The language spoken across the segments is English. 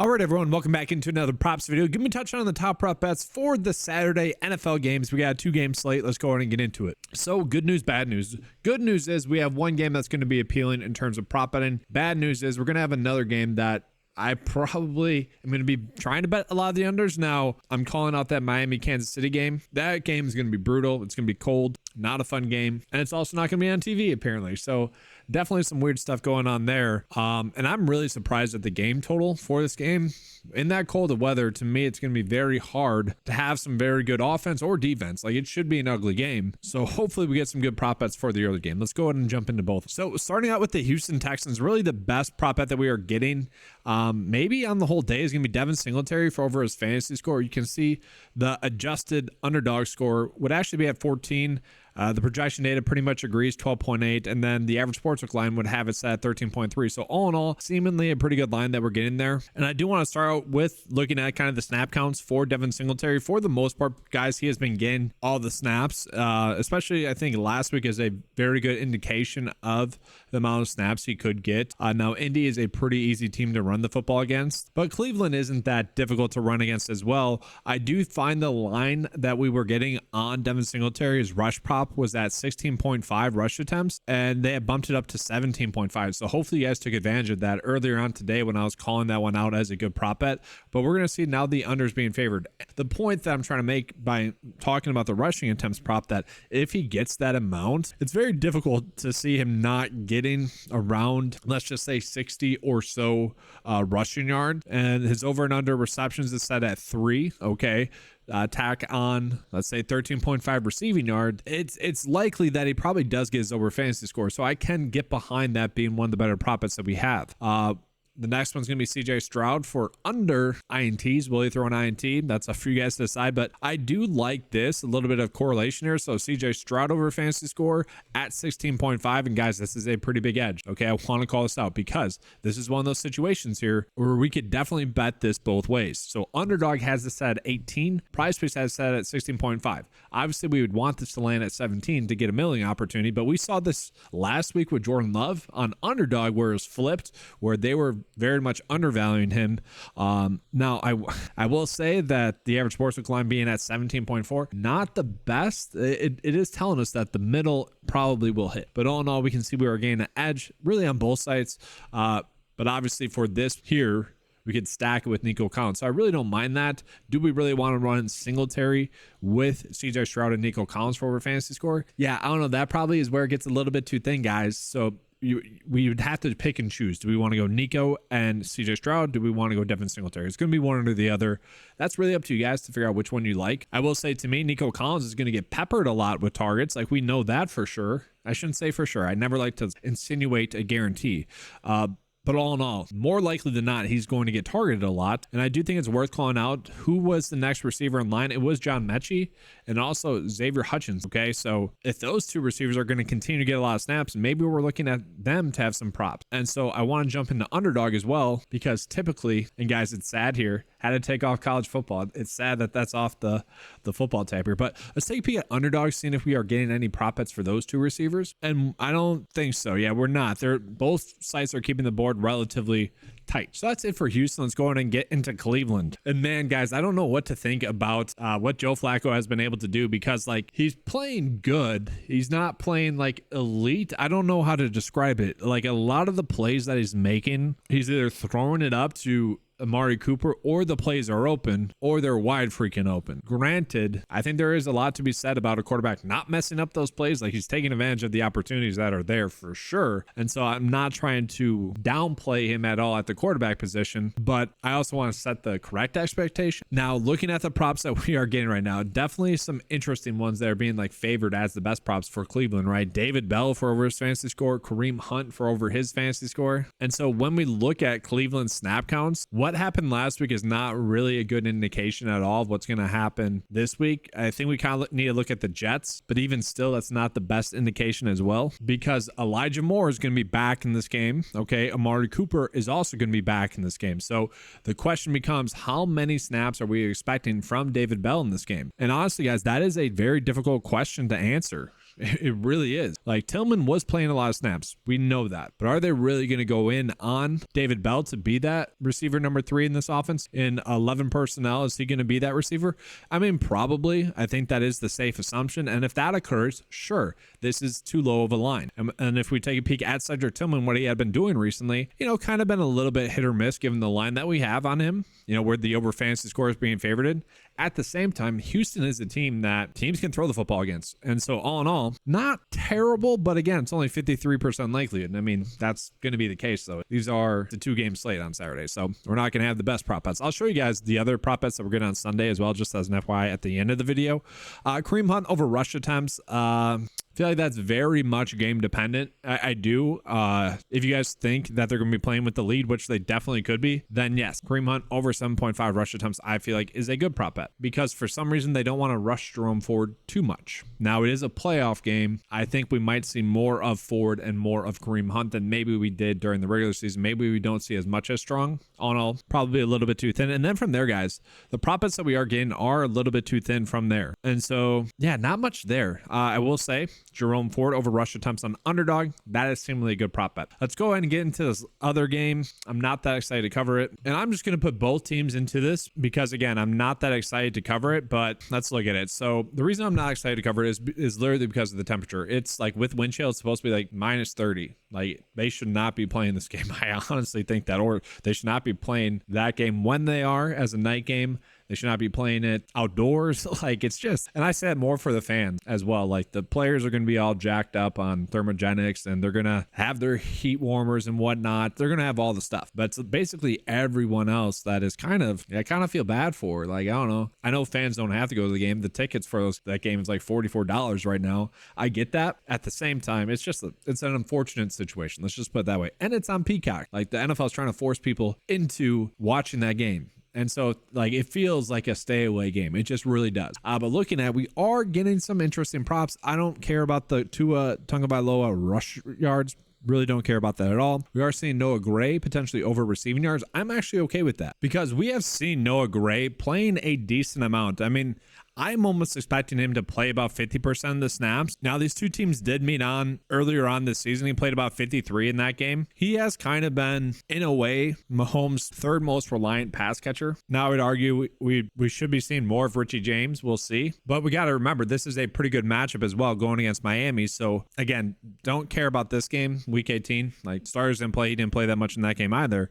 All right, everyone, welcome back into another props video. Give me a touch on the top prop bets for the Saturday NFL games. We got a 2-game slate. Let's go ahead and get into it. So good news, bad news. Good news is we have one game that's going to be appealing in terms of prop betting. Bad news is we're going to have another game that I probably am going to be trying to bet a lot of the unders. Now, I'm calling out that Miami-Kansas City game. That game is going to be brutal. It's going to be cold, not a fun game. And it's also not going to be on TV, apparently. So definitely some weird stuff going on there. And I'm really surprised at the game total for this game. In that cold of weather, to me, it's going to be very hard to have some very good offense or defense. Like, it should be an ugly game. So hopefully we get some good prop bets for the early game. Let's go ahead and jump into both. So starting out with the Houston Texans, really the best prop bet that we are getting maybe on the whole day is going to be Devin Singletary for over his fantasy score. You can see the adjusted underdog score would actually be at 14. The projection data pretty much agrees, 12.8, and then the average sportsbook line would have it set at 13.3. So all in all, seemingly a pretty good line that we're getting there. And I do want to start out with looking at kind of the snap counts for Devin Singletary. For the most part, guys, he has been getting all the snaps, especially I think last week is a very good indication of the amount of snaps he could get. Now, Indy is a pretty easy team to run the football against, but Cleveland isn't that difficult to run against as well. I do find the line that we were getting on Devin Singletary's rush prop was at 16.5 rush attempts, and they had bumped it up to 17.5. So hopefully you guys took advantage of that earlier on today when I was calling that one out as a good prop bet. But we're going to see now the unders being favored. The point that I'm trying to make by talking about the rushing attempts prop, that if he gets that amount, it's very difficult to see him not getting around, let's just say 60 or so rushing yard, and his over and under receptions is set at 3. Okay. Tack on, let's say 13.5 receiving yard, it's likely that he probably does get his over fantasy score. So I can get behind that being one of the better prop bets that we have. The next one's going to be CJ Stroud for under INTs. Will he throw an INT? That's up for you guys to decide, but I do like this, a little bit of correlation here. So CJ Stroud over fantasy score at 16.5. And guys, this is a pretty big edge. Okay, I want to call this out because this is one of those situations here where we could definitely bet this both ways. So Underdog has this set at 18. PrizePicks has set at 16.5. Obviously, we would want this to land at 17 to get a milling opportunity, but we saw this last week with Jordan Love on Underdog where it was flipped, where they were very much undervaluing him. Now, I will say that the average sportsbook line being at 17.4, not the best. It is telling us that the middle probably will hit. But all in all, we can see we are gaining an edge really on both sides. But obviously for this here, we could stack it with Nico Collins. So I really don't mind that. Do we really want to run Singletary with CJ Stroud and Nico Collins for over fantasy score? Yeah, I don't know. That probably is where it gets a little bit too thin, guys. So we would have to pick and choose. Do we want to go Nico and CJ Stroud? Do we want to go Devin Singletary? It's going to be one or the other. That's really up to you guys to figure out which one you like. I will say, to me, Nico Collins is going to get peppered a lot with targets. Like, we know that for sure. I shouldn't say for sure. I never like to insinuate a guarantee. But all in all, more likely than not, he's going to get targeted a lot. And I do think it's worth calling out who was the next receiver in line. It was John Mechie and also Xavier Hutchins. Okay, so if those two receivers are going to continue to get a lot of snaps, maybe we're looking at them to have some props. And so I want to jump into Underdog as well, because typically, and guys, it's sad here, had to take off college football. It's sad that that's off the football tab here. But let's take a peek at Underdog, seeing if we are getting any prop bets for those two receivers. And I don't think so. Yeah, we're not. Both sites are keeping the board relatively tight. So that's it for Houston. Let's go ahead and get into Cleveland. And man, guys, I don't know what to think about what Joe Flacco has been able to do, because like, he's playing good. He's not playing like elite. I don't know how to describe it. Like, a lot of the plays that he's making, he's either throwing it up to Amari Cooper, or the plays are open, or they're wide freaking open. Granted, I think there is a lot to be said about a quarterback not messing up those plays. Like, he's taking advantage of the opportunities that are there for sure. And so I'm not trying to downplay him at all at the quarterback position, but I also want to set the correct expectation. Now, looking at the props that we are getting right now, definitely some interesting ones that are being like favored as the best props for Cleveland, right? David Bell for over his fantasy score, Kareem Hunt for over his fantasy score. And so when we look at Cleveland snap counts, what happened last week is not really a good indication at all of what's going to happen this week. I think we kind of need to look at the Jets, but even still, that's not the best indication as well, because Elijah Moore is going to be back in this game. Okay, Amari Cooper is also going to be back in this game. So the question becomes, how many snaps are we expecting from David Bell in this game? And honestly, guys, that is a very difficult question to answer. It really is. Like, Tillman was playing a lot of snaps. We know that. But are they really going to go in on David Bell to be that receiver number 3 in this offense? In 11 personnel, is he going to be that receiver? I mean, probably. I think that is the safe assumption. And if that occurs, sure, this is too low of a line. And if we take a peek at Cedric Tillman, what he had been doing recently, kind of been a little bit hit or miss given the line that we have on him, where the over fantasy score is being favorited. At the same time, Houston is a team that teams can throw the football against. And so all in all, not terrible, but again, it's only 53% likelihood. And I mean, that's going to be the case though. These are the 2-game slate on Saturday. So we're not going to have the best prop bets. I'll show you guys the other prop bets that we're getting on Sunday as well, just as an FYI at the end of the video. Kareem Hunt over rush attempts. I feel like that's very much game dependent. I do. If you guys think that they're going to be playing with the lead, which they definitely could be, then yes, Kareem Hunt over 7.5 rush attempts, I feel like is a good prop bet because for some reason they don't want to rush Jerome Ford too much. Now it is a playoff game. I think we might see more of Ford and more of Kareem Hunt than maybe we did during the regular season. Maybe we don't see as much as strong. All in all, probably a little bit too thin. And then from there, guys, the prop bets that we are getting are a little bit too thin from there. And so, yeah, not much there. I will say Jerome Ford over rush attempts on underdog. That is seemingly a good prop bet. Let's go ahead and get into this other game. I'm not that excited to cover it. And I'm just going to put both teams into this because, again, I'm not that excited to cover it, but let's look at it. So the reason I'm not excited to cover it is literally because of the temperature. It's like with wind chill, it's supposed to be like minus 30. Like they should not be playing this game. I honestly think that, or they should not be playing that game when they are as a night game. They should not be playing it outdoors. Like it's just, and I said more for the fans as well. Like the players are going to be all jacked up on thermogenics and they're going to have their heat warmers and whatnot. They're going to have all the stuff, but it's basically everyone else that is I kind of feel bad for. Like, I don't know. I know fans don't have to go to the game. The tickets for that game is like $44 right now. I get that. At the same time, it's an unfortunate situation. Let's just put it that way. And it's on Peacock. Like the NFL is trying to force people into watching that game. And so, like, it feels like a stay away game. It just really does. But looking at, we are getting some interesting props. I don't care about the Tua Tagovailoa rush yards. Really don't care about that at all. We are seeing Noah Gray potentially over receiving yards. I'm actually okay with that because we have seen Noah Gray playing a decent amount. I mean, I'm almost expecting him to play about 50% of the snaps. Now, these two teams did meet on earlier on this season. He played about 53 in that game. He has kind of been, in a way, Mahomes' third most reliant pass catcher. Now, I would argue we should be seeing more of Richie James. We'll see. But we got to remember, this is a pretty good matchup as well going against Miami. So, again, don't care about this game, week 18. Like, starters didn't play. He didn't play that much in that game either.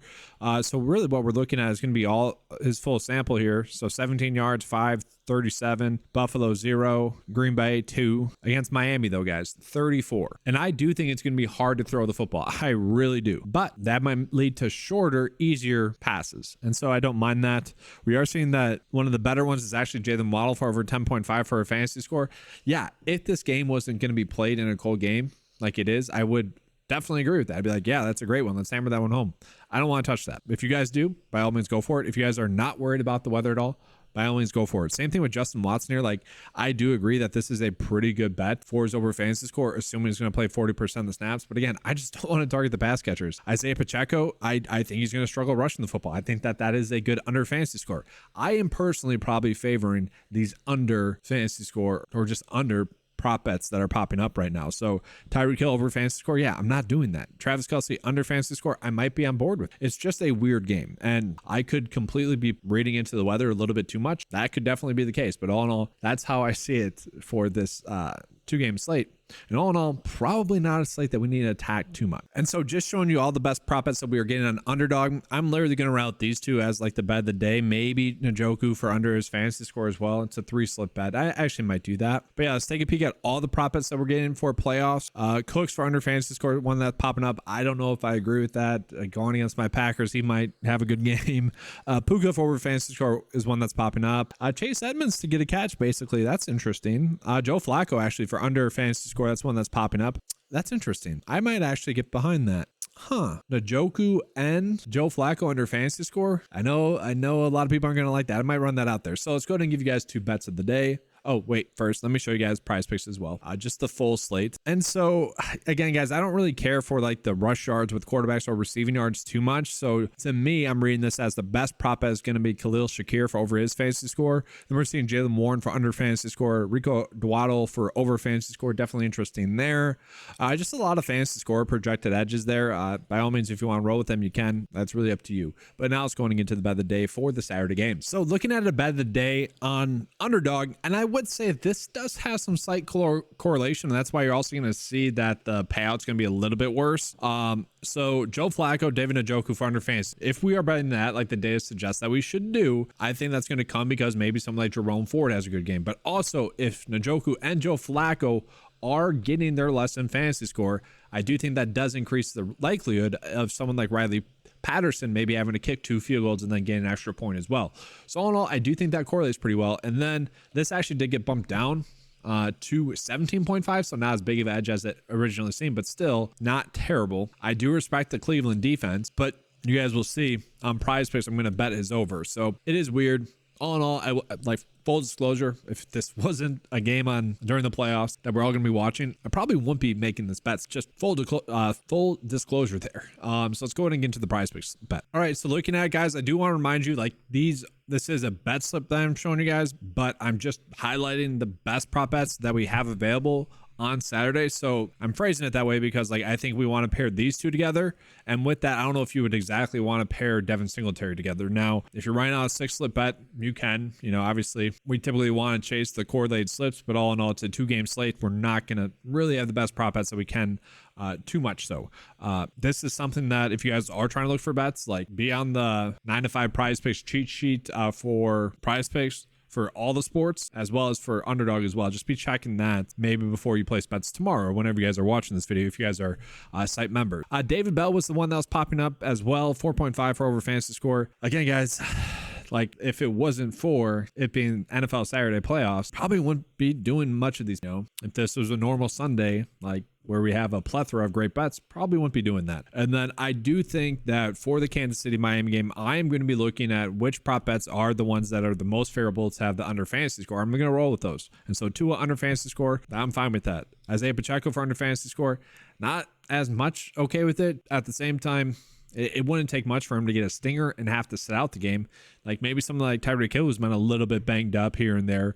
So, really what we're looking at is going to be all his full sample here. So, 17 yards, 537. Buffalo 0, Green Bay 2. Against Miami though, guys, 34. And I do think it's going to be hard to throw the football. I really do. But that might lead to shorter, easier passes. And so I don't mind that. We are seeing that one of the better ones is actually Jalen Waddle for over 10.5 for a fantasy score. Yeah, if this game wasn't going to be played in a cold game like it is, I would definitely agree with that. I'd be like, yeah, that's a great one. Let's hammer that one home. I don't want to touch that. If you guys do, by all means, go for it. If you guys are not worried about the weather at all, by all means, go for it. Same thing with Justin Watson here. Like, I do agree that this is a pretty good bet for his over fantasy score, assuming he's going to play 40% of the snaps. But again, I just don't want to target the pass catchers. Isaiah Pacheco, I think he's going to struggle rushing the football. I think that is a good under fantasy score. I am personally probably favoring these under fantasy score or just under prop bets that are popping up right now. So Tyreek Hill over fantasy score, yeah, I'm not doing that. Travis Kelce under fantasy score, I might be on board with. It's just a weird game, and I could completely be reading into the weather a little bit too much. That could definitely be the case, but all in all, that's how I see it for this 2-game slate. And all in all, probably not a slate that we need to attack too much. And so just showing you all the best prop bets that we are getting on underdog. I'm literally going to route these two as like the bet of the day. Maybe Njoku for under his fantasy score as well. It's a 3-slip bet. I actually might do that. But yeah, let's take a peek at all the prop bets that we're getting for playoffs. Cooks for under fantasy score, one that's popping up. I don't know if I agree with that. Going against my Packers, he might have a good game. Puka for over fantasy score is one that's popping up. Chase Edmonds to get a catch, basically. That's interesting. Joe Flacco actually for under fantasy score. That's one that's popping up. That's interesting. I might actually get behind that. Njoku and Joe Flacco under fantasy score. I know a lot of people aren't going to like that. I might run that out there. So let's go ahead and give you guys two bets of the day. Oh, wait, first, let me show you guys prize picks as well. Just the full slate. And so again, guys, I don't really care for like the rush yards with quarterbacks or receiving yards too much. So to me, I'm reading this as the best prop bet is going to be Khalil Shakir for over his fantasy score. Then we're seeing Jaylen Warren for under fantasy score, Rico Dwaddle for over fantasy score. Definitely interesting there. Just a lot of fantasy score projected edges there. By all means, if you want to roll with them, you can. That's really up to you. But now it's going into the bet of the day for the Saturday games. So looking at a bet of the day on Underdog, and I would say this does have some slight correlation. And that's why you're also going to see that the payout's going to be a little bit worse. So Joe Flacco, David Njoku for under fantasy. If we are betting that, like the data suggests that we should do, I think that's going to come because maybe someone like Jerome Ford has a good game. But also, if Njoku and Joe Flacco are getting their less than fantasy score, I do think that does increase the likelihood of someone like Riley Patterson maybe having to kick 2 field goals and then gain an extra point as well. So all in all, I do think that correlates pretty well. And then this actually did get bumped down to 17.5, so not as big of an edge as it originally seemed, but still not terrible. I do respect the Cleveland defense, but you guys will see on prize picks I'm going to bet is over. So it is weird. All in all, I like full disclosure, if this wasn't a game on during the playoffs that we're all going to be watching, I probably wouldn't be making this bet. It's just full disclosure there. So let's go ahead and get into the prize picks bet. All right, so looking at it, guys, I do want to remind you, like this is a bet slip that I'm showing you guys, but I'm just highlighting the best prop bets that we have available on Saturday. So I'm phrasing it that way because like I think we want to pair these two together. And with that, I don't know if you would exactly want to pair Devin Singletary together. Now, if you're writing out a 6 slip bet, you can. You know, obviously we typically want to chase the correlated slips, but all in all, it's a 2-game slate. We're not going to really have the best prop bets that we can. Too much so. This is something that if you guys are trying to look for bets, like be on the 9 to 5 prize picks cheat sheet for prize picks for all the sports as well as for Underdog as well. Just be checking that maybe before you place bets tomorrow or whenever you guys are watching this video, if you guys are site members. David Bell was the one that was popping up as well, 4.5 for over fantasy score. Again, guys, like if it wasn't for it being NFL Saturday playoffs, probably wouldn't be doing much of these. You know, if this was a normal Sunday, like where we have a plethora of great bets, probably wouldn't be doing that. And then I do think that for the Kansas City Miami game, I am going to be looking at which prop bets are the ones that are the most favorable to have the under fantasy score. I'm going to roll with those. And so Tua under fantasy score, I'm fine with that. Isaiah Pacheco for under fantasy score, not as much okay with it. At the same time, it wouldn't take much for him to get a stinger and have to sit out the game. Like maybe something like Tyreek Hill who's been a little bit banged up here and there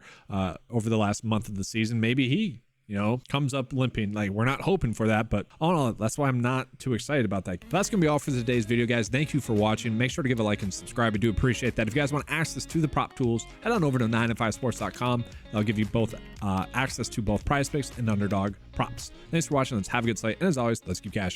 over the last month of the season. Maybe he, you know, comes up limping. Like we're not hoping for that, but all in all, that's why I'm not too excited about that. But that's going to be all for today's video, guys. Thank you for watching. Make sure to give a like and subscribe. I do appreciate that. If you guys want access to the prop tools, head on over to 9to5sports.com. I'll give you both access to both prize picks and Underdog props. Thanks for watching. Let's have a good slate. And as always, let's keep cashing.